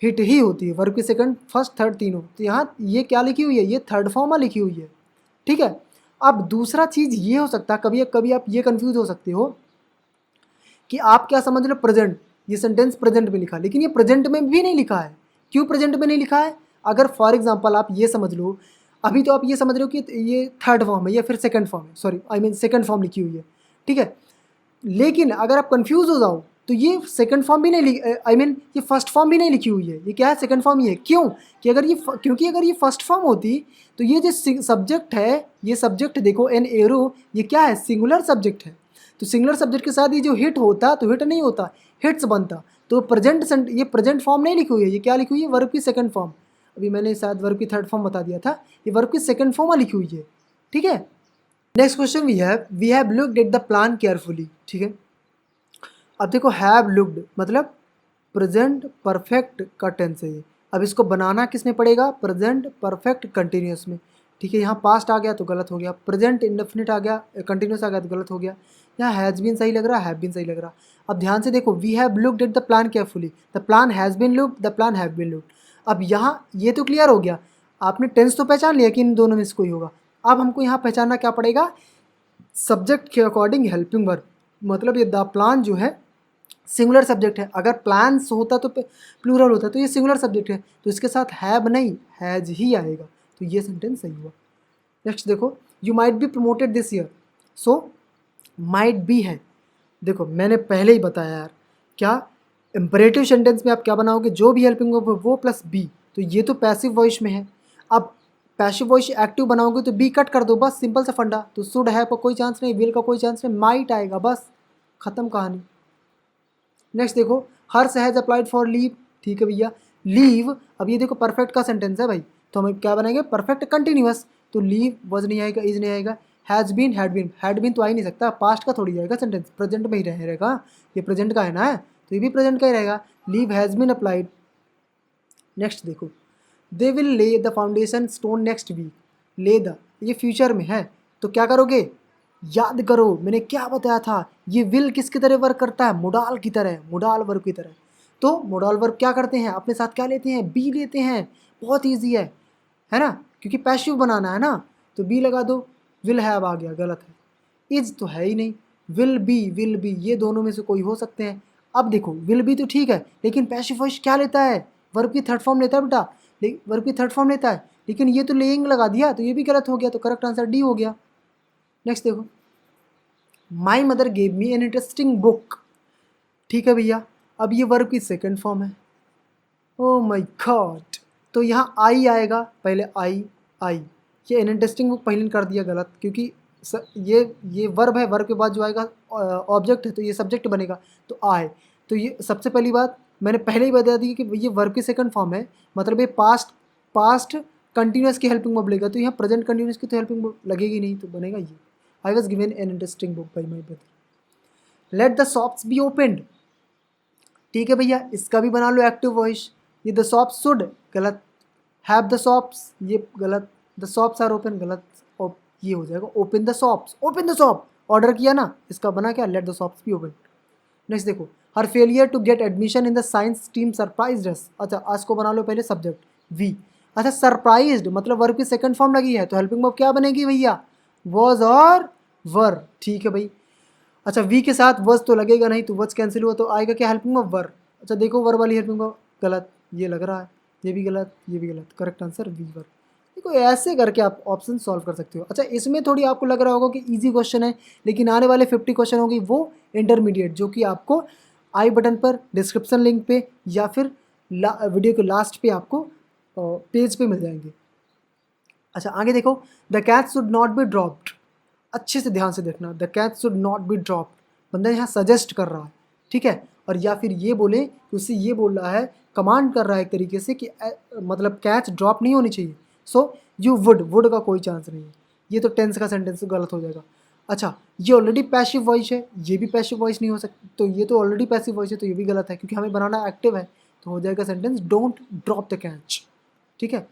हिट ही होती है, वर्ब की सेकंड फर्स्ट थर्ड तीनों। तो यहाँ ये क्या लिखी हुई है, ये थर्ड फॉर्म लिखी हुई है, ठीक है। अब दूसरा चीज़ ये हो सकता है, कभी कभी आप ये कंफ्यूज हो सकते हो कि आप क्या समझ लो प्रेजेंट, ये सेंटेंस प्रेजेंट में लिखा है, लेकिन ये प्रेजेंट में भी नहीं लिखा है। क्यों प्रेजेंट में नहीं लिखा है? अगर फॉर एग्जांपल आप ये समझ लो, अभी तो आप ये समझ रहे हो कि ये थर्ड फॉर्म है या फिर सेकंड फॉर्म है, sorry I mean second form लिखी हुई है, ठीक है। लेकिन अगर आप कंफ्यूज हो जाओ तो ये सेकंड फॉर्म भी नहीं, आई मीन ये फर्स्ट फॉर्म भी नहीं लिखी हुई है, ये क्या है, सेकंड फॉर्म ही है। क्यों? कि अगर ये क्योंकि अगर ये फर्स्ट फॉर्म होती तो ये जो सब्जेक्ट है, ये सब्जेक्ट देखो एन एरो, ये क्या है, सिंगुलर सब्जेक्ट है। तो सिंगुलर सब्जेक्ट के साथ ये जो हिट होता तो हिट नहीं होता, हिट्स बनता। तो प्रेजेंट, ये प्रेजेंट फॉर्म नहीं लिखी हुई है, ये क्या लिखी हुई है, वर्ब की सेकंड फॉर्म। अभी मैंने शायद वर्ब की थर्ड फॉर्म बता दिया था, ये वर्ब की सेकंड फॉर्म लिखी हुई है, ठीक है। Next question we have looked at the plan carefully, ठीक है। अब देखो हैव लुक्ड मतलब प्रेजेंट परफेक्ट का टेंस है ये। अब इसको बनाना किस में पड़ेगा, प्रेजेंट परफेक्ट कंटिन्यूस में, ठीक है। यहाँ पास्ट आ गया तो गलत हो गया, प्रेजेंट इंडेफिनिट आ गया, कंटिन्यूस आ गया तो गलत हो गया। यहाँ हैज़ बीन सही लग रहा है, हैव बीन सही लग रहा। अब ध्यान से देखो, we have looked at the plan carefully, the plan has been looked, the plan have been looked. अब यहाँ ये तो क्लियर हो गया, आपने टेंस तो पहचान लिया कि इन दोनों में से कोई होगा। अब हमको यहाँ पहचानना क्या पड़ेगा, सब्जेक्ट के अकॉर्डिंग हेल्पिंग वर्ब, मतलब ये द प्लान जो है सिंगुलर सब्जेक्ट है। अगर प्लान्स होता तो प्लूरल होता, तो ये सिंगुलर सब्जेक्ट है, तो इसके साथ हैव नहीं हैज ही आएगा, तो ये सेंटेंस सही हुआ। नेक्स्ट देखो, you might be promoted this year, so might be है। देखो मैंने पहले ही बताया यार, क्या इम्परेटिव सेंटेंस में आप क्या बनाओगे, जो भी हेल्पिंग वर्ब वो प्लस बी, तो ये तो पैसिव वॉइस में है। अब पैसिव वॉइस एक्टिव बनाओगे तो बी कट कर दो, बस सिंपल सा फंडा। तो शुड हैव का कोई चांस नहीं, विल का कोई चांस नहीं, माइट आएगा, बस खत्म कहानी। नेक्स्ट देखो, हर्ष हैज अप्लाइड फॉर लीव, ठीक है भैया। लीव, अब ये देखो परफेक्ट का सेंटेंस है भाई, तो हम क्या बनाएंगे, परफेक्ट कंटिन्यूअस। तो लीव वॉज नहीं आएगा, इज नहीं आएगा, हैज़ बीन हैड बीन तो आ ही नहीं सकता, पास्ट का थोड़ी आएगा सेंटेंस, प्रेजेंट में ही रहेगा, ये प्रेजेंट का है ना, तो ये भी प्रेजेंट का ही रहेगा। Leave has been applied. Next देखो, they will lay the foundation stone next week, lay the, ये फ्यूचर में है, तो क्या करोगे, याद करो मैंने क्या बताया था, ये विल किसकी तरह वर्क करता है, मोडाल की तरह, मोडाल वर्ब की तरह। तो मोडाल वर्ब क्या करते हैं, अपने साथ क्या लेते हैं, बी लेते हैं, बहुत ईजी है ना, क्योंकि पैसिव बनाना है ना, तो बी लगा दो, विल हैव आ गया, गलत है, इज तो है ही नहीं, विल बी ये दोनों में से कोई हो सकते हैं। अब देखो विल बी तो ठीक है, लेकिन पैसिव वॉइस क्या लेता है, वर्ब की थर्ड फॉर्म लेता है बेटा, वर्ब की थर्ड फॉर्म लेता है, लेकिन ये तो लेइंग लगा दिया, तो ये भी गलत हो गया, तो करेक्ट आंसर डी हो गया। नेक्स्ट देखो, my mother gave me an interesting book, ठीक है भैया। अब ये वर्ब की सेकंड फॉर्म है, ओ माय गॉड, तो यहाँ आई आएगा, पहले आई, ये एन इंटरेस्टिंग बुक पहले कर दिया गलत, क्योंकि ये वर्ब है, वर्ब के बाद जो आएगा ऑब्जेक्ट है, तो ये सब्जेक्ट बनेगा, तो आए। तो ये सबसे पहली बात मैंने पहले ही बता दी कि ये वर्ब की सेकंड फॉर्म है, मतलब ये पास्ट कंटिन्यूस की हेल्पिंग वर्ब लेगा, तो यहाँ प्रेजेंट कंटिन्यूस की तो हेल्पिंग वर्ब लगेगी नहीं, तो बनेगा ये, I was given an interesting book by my brother. Late the shops B opened, ठीक है भैया, इसका भी बना लो एक्टिव वॉइस। ये द शॉप्स शुड, गलत, हैव द शॉप्स, ये गलत, द शॉप्स आर ओपन, गलत, ये हो जाएगा open the shops, open the shop, order किया ना, इसका बना क्या, let the shops be open. Next देखो, her failure to get admission in the science team surprised us, अच्छा आज को बना लो पहले सब्जेक्ट वी, अच्छा सरप्राइज्ड मतलब वर्ब की सेकंड फॉर्म लगी है, तो हेल्पिंग वर्ब क्या बनेगी भैया, वॉज और वर, ठीक है भाई। अच्छा वी के साथ वज तो लगेगा नहीं, तो वज कैंसिल हुआ, तो आएगा क्या, हेल्पिंग वर्ब वर। अच्छा देखो वर्ब वाली हेल्पिंग वर्ब गलत, ये लग रहा है, ये भी गलत, ये भी गलत, करेक्ट आंसर वी वर। देखो ऐसे करके आप ऑप्शन सॉल्व कर सकते हो। अच्छा इसमें थोड़ी आपको लग रहा होगा कि इजी क्वेश्चन है, लेकिन आने वाले 50 क्वेश्चन होंगे वो इंटरमीडिएट, जो कि आपको आई बटन पर, डिस्क्रिप्शन लिंक पे, या फिर वीडियो के लास्ट पे आपको पेज पे मिल जाएंगे। अच्छा आगे देखो, the catch should not be dropped, अच्छे से ध्यान से देखना, the catch should not be dropped, बंदा यहाँ सजेस्ट कर रहा है, ठीक है, और या फिर ये बोले कि उससे ये बोल रहा है, कमांड कर रहा है एक तरीके से कि मतलब कैच ड्रॉप नहीं होनी चाहिए, सो यू वुड का कोई चांस नहीं है, ये तो टेंस का सेंटेंस गलत हो जाएगा। अच्छा ये ऑलरेडी पैसिव वॉइस है, ये भी पैसिव वॉइस नहीं हो सकती, तो ये तो ऑलरेडी पैसिव वॉइस है, तो ये भी गलत है, क्योंकि हमें बनाना एक्टिव है, तो हो जाएगा sentence don't drop the catch, ठीक है।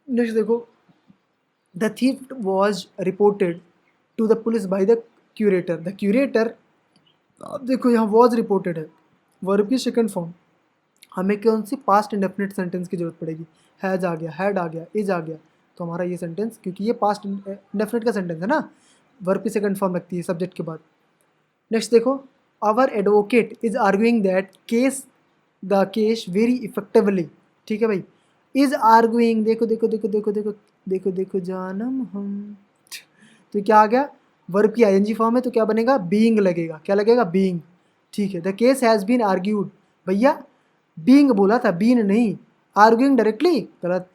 नेक्स्ट देखो, the thief was reported to the police by the curator, the curator, अब देखो यहाँ वॉज रिपोर्टेड है, वर्ब की सेकंड फॉर्म, हमें कौन सी पास्ट इंडेफिनिट सेंटेंस की जरूरत पड़ेगी, हैज आ गया, हैड आ गया, इज आ गया, तो हमारा ये सेंटेंस, क्योंकि ये पास्ट इंडेफिनिट का सेंटेंस है ना, वर्ब की सेकंड फॉर्म लगती है सब्जेक्ट के बाद। नेक्स्ट देखो, our advocate is arguing that case the case very effectively. ठीक है भाई, इज आर्ग्यूइंग, देखो देखो देखो देखो देखो देखो देखो जानम हम, तो क्या आ गया, वर्ब की आईएनजी फॉर्म है तो क्या बनेगा, बीइंग लगेगा। क्या लगेगा, बीइंग। ठीक है, the case has been argued, भैया बीइंग बोला था, बीन नहीं। आर्ग्यूइंग डायरेक्टली गलत,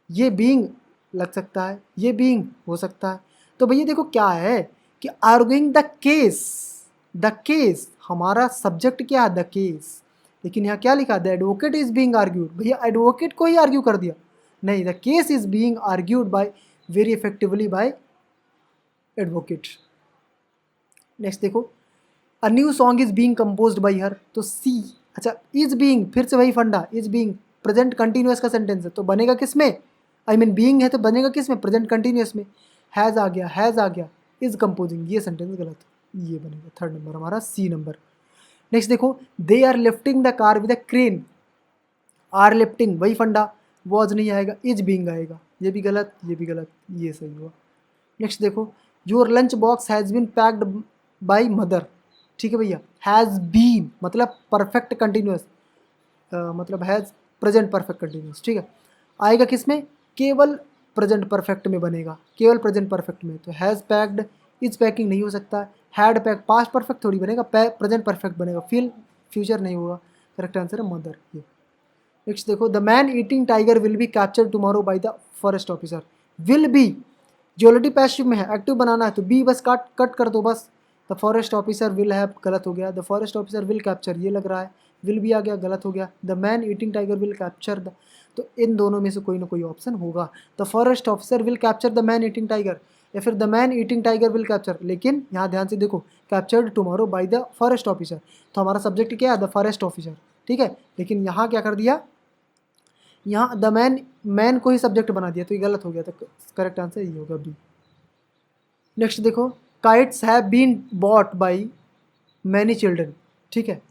ये बीइंग लग सकता है, ये बीइंग हो सकता है। तो भैया देखो क्या है कि आर्ग्यूइंग द केस हमारा सब्जेक्ट क्या है, द केस, लेकिन यहाँ क्या लिखा, the advocate is being argued, भैया एडवोकेट को ही आर्ग्यू कर दिया, नहीं, the case is being argued by very effectively by advocate. Next देखो, a new song is being composed by her, तो सी, अच्छा इज बीइंग, फिर से वही फंडा, इज बीइंग प्रेजेंट कंटिन्यूअस का सेंटेंस है तो बनेगा किस में, आई मीन बीइंग है तो बनेगा किस में, प्रेजेंट कंटिन्यूअस में। हैज़ आ गया, हैज़ आ गया, इज कंपोजिंग, ये सेंटेंस गलत, ये बनेगा थर्ड नंबर हमारा, सी नंबर। नेक्स्ट देखो, they are lifting the car with a crane, are lifting वही फंडा, वॉज नहीं आएगा, इज बीइंग आएगा, ये भी गलत, ये भी गलत, ये सही हुआ। नेक्स्ट देखो, your lunch box has been packed by mother. ठीक है भैया, हैज़ बीन मतलब परफेक्ट कंटिन्यूस, मतलब हैज़ प्रेजेंट परफेक्ट कंटिन्यूस। ठीक है, आएगा किस में, केवल प्रेजेंट परफेक्ट में बनेगा, केवल प्रेजेंट परफेक्ट में, तो हैज़ पैक्ड, इज पैकिंग नहीं हो सकता, हैड पैक पास्ट परफेक्ट थोड़ी बनेगा, प्रेजेंट परफेक्ट बनेगा, फील फ्यूचर नहीं होगा, करेक्ट आंसर है मदर। ये नेक्स्ट देखो, the man eating tiger will be captured tomorrow by the forest officer, will be जो ऑलरेडी पैसिव में है, एक्टिव बनाना है तो बी बस कट कर दो बस। The forest officer will have गलत हो गया, the forest officer will capture ये लग रहा है, विल भी आ गया गलत हो गया, the man eating tiger will capture the, तो इन दोनों में से कोई ना कोई ऑप्शन होगा, the forest officer will capture the man eating tiger या फिर the man eating tiger will capture, लेकिन यहाँ ध्यान से देखो, captured tomorrow by the forest officer, तो हमारा सब्जेक्ट क्या है, द फॉरेस्ट ऑफिसर। ठीक है, लेकिन यहाँ क्या कर दिया, यहाँ द मैन को ही सब्जेक्ट बना दिया तो ये गलत हो गया, तो करेक्ट आंसर ये होगा बी। नेक्स्ट देखो, kites have been bought by many children. ठीक है,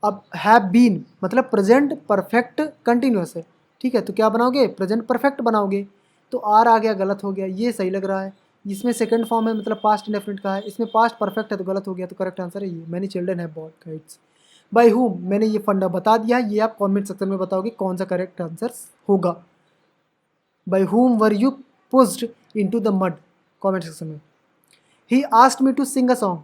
अब हैव बीन मतलब प्रेजेंट परफेक्ट कंटिन्यूस है। ठीक है, तो क्या बनाओगे, प्रेजेंट परफेक्ट बनाओगे, तो आर आ गया गलत हो गया, ये सही लग रहा है, इसमें सेकंड फॉर्म है मतलब पास्ट इंडेफिनिट का है, इसमें पास्ट परफेक्ट है तो गलत हो गया, तो करेक्ट आंसर है ये, many children have bought kites by whom. मैंने ये फंडा बता दिया, ये आप कमेंट सेक्शन में बताओगे कौन सा करेक्ट आंसर होगा। By whom were you pushed into the mud, comment section में। He asked me to sing a song,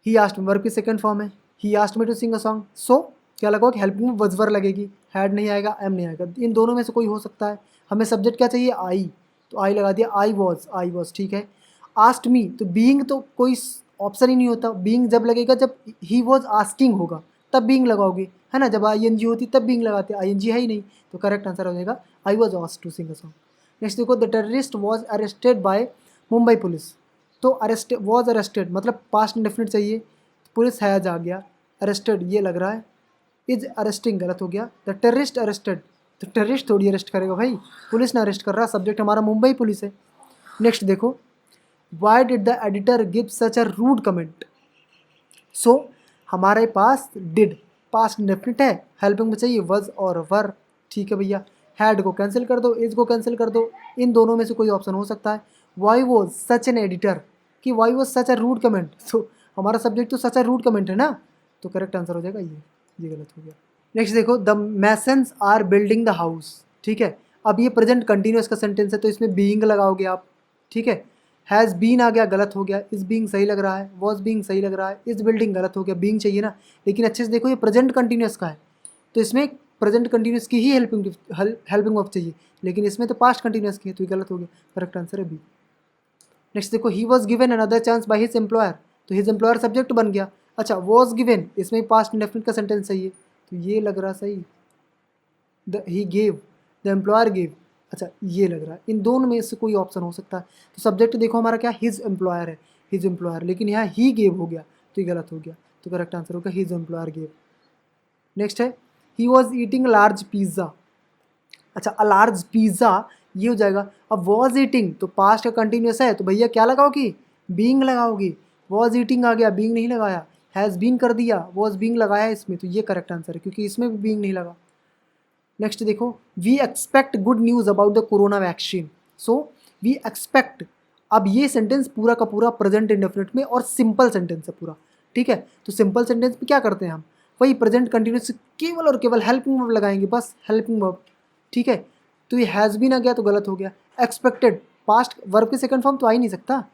he asked verb की सेकंड फॉर्म है, he asked me to sing a song, so क्या लगाओ कि helping में वजवर लगेगी, had नहीं आएगा, एम नहीं आएगा, इन दोनों में से कोई हो सकता है। हमें सब्जेक्ट क्या चाहिए, आई, तो आई लगा दिया, आई वॉज। ठीक है, आस्क्ड मी, तो बीइंग तो कोई ऑप्शन ही नहीं होता, बीइंग जब लगेगा जब ही वॉज आस्किंग होगा तब बीइंग लगाओगे, है ना, जब आईएनजी होती तब बीइंग लगाते, आईएनजी है ही नहीं, तो करेक्ट आंसर हो जाएगा I was asked to sing a song. Next देखो, the terrorist was arrested by Mumbai police, तो अरेस्ट वॉज अरेस्टेड मतलब पास्ट इंडेफिनिट चाहिए, पुलिस हैज आ गया, अरेस्टेड ये लग रहा है, इज अरेस्टिंग गलत हो गया, द टेररिस्ट अरेस्टेड, तो टेररिस्ट थोड़ी अरेस्ट करेगा भाई, पुलिस ने अरेस्ट कर रहा, सब्जेक्ट हमारा मुंबई पुलिस है। नेक्स्ट देखो, why did the editor give such a rude comment, so हमारे पास डिड पास्ट इंडेफिनिट है, हेल्पिंग में चाहिए वज और वर। ठीक है भैया, हैड को कैंसिल कर दो, इज को कैंसिल कर दो, इन दोनों में से कोई ऑप्शन हो सकता है। Why was such an editor, कि why was such a rude comment, तो हमारा सब्जेक्ट तो सच अ रूड कमेंट है ना, तो करेक्ट आंसर हो जाएगा ये गलत हो गया। नेक्स्ट देखो, the masons are building the house. ठीक है, अब ये प्रेजेंट कंटिन्यूस का सेंटेंस है तो इसमें बीइंग लगाओगे आप। ठीक है, हैज़ बीन आ गया गलत हो गया, इज बीइंग सही लग रहा है, वॉज बीइंग सही लग रहा है, इज बिल्डिंग गलत हो गया, बीइंग चाहिए ना, लेकिन अच्छे से देखो ये प्रेजेंट कंटिन्यूस का है तो इसमें प्रेजेंट कंटिन्यूस की ही हेल्पिंग वर्ब चाहिए, लेकिन इसमें तो पास्ट कंटिन्यूस की है तो ये गलत हो गया, करेक्ट आंसर है बी। नेक्स्ट देखो, he was given another chance by his employer, तो हिज एम्प्लॉयर सब्जेक्ट बन गया। अच्छा, वॉज गिवन इसमें पास्ट इंडेफिनिट का सेंटेंस चाहिए तो ये लग रहा सही, the he gave, the employer gave, अच्छा ये लग रहा है, इन दोनों में से कोई ऑप्शन हो सकता है। तो सब्जेक्ट देखो हमारा क्या, हिज एम्प्लॉयर है, हिज एम्प्लॉयर, लेकिन यहाँ ही गेव हो गया तो ये गलत हो गया, तो करेक्ट आंसर होगा हिज एम्प्लॉयर गेव। नेक्स्ट है, he was eating large pizza, अच्छा अ लार्ज पिज्ज़ा ये हो जाएगा। अब वॉज ईटिंग तो पास्ट का कंटिन्यूस है तो भैया क्या लगाओगी, बीइंग लगाओगी, वॉज ईटिंग आ गया, बीइंग नहीं लगाया, हैज़ बीन कर दिया, वॉज बीइंग लगाया इसमें, तो ये करेक्ट आंसर है क्योंकि इसमें भी बीइंग नहीं लगा। नेक्स्ट देखो, we expect good news about the corona vaccine. So we expect, अब ये सेंटेंस पूरा का पूरा प्रेजेंट इंडेफिनिट में और सिंपल सेंटेंस है पूरा, ठीक है। तो सिंपल सेंटेंस में क्या करते हैं हम, वही प्रेजेंट कंटिन्यूस केवल और केवल हेल्पिंग वर्ब लगाएंगे, बस हेल्पिंग वर्ब, ठीक है। तो ये हैज़ बीन आ गया तो गलत हो गया। एक्सपेक्टेड, पास्ट वर्ब के सेकंड फॉर्म तो आ ही नहीं सकता,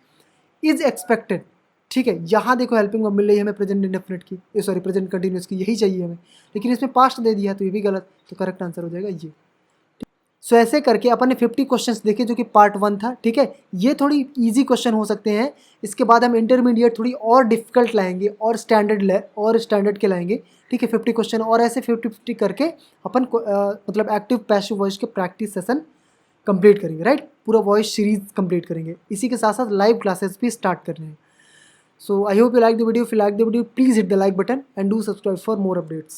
इज एक्सपेक्टेड, ठीक है। यहाँ देखो हेल्पिंग वर्ब मिल रही है हमें प्रेजेंट इंडेफिनिट की, सॉरी प्रेजेंट कंटिन्यूस की, यही चाहिए हमें, लेकिन इसमें पास्ट दे दिया तो ये भी गलत, तो करेक्ट आंसर हो जाएगा ये। सो ऐसे करके अपन ने 50 क्वेश्चंस देखे जो कि पार्ट 1 था, ठीक है। ये थोड़ी इजी क्वेश्चन हो सकते हैं, इसके बाद हम इंटरमीडिएट थोड़ी और डिफिकल्ट लाएंगे और स्टैंडर्ड के लाएंगे, ठीक है। 50 क्वेश्चन और ऐसे 50-50 करके अपन मतलब एक्टिव पैसिव वॉइस के प्रैक्टिस सेशन कंप्लीट करेंगे, राइट। पूरा वॉइस सीरीज कंप्लीट करेंगे, इसी के साथ साथ लाइव क्लासेस भी स्टार्ट कर रहे हैं। So I hope you like the video. If you like the video, please hit the like button and do subscribe for more updates.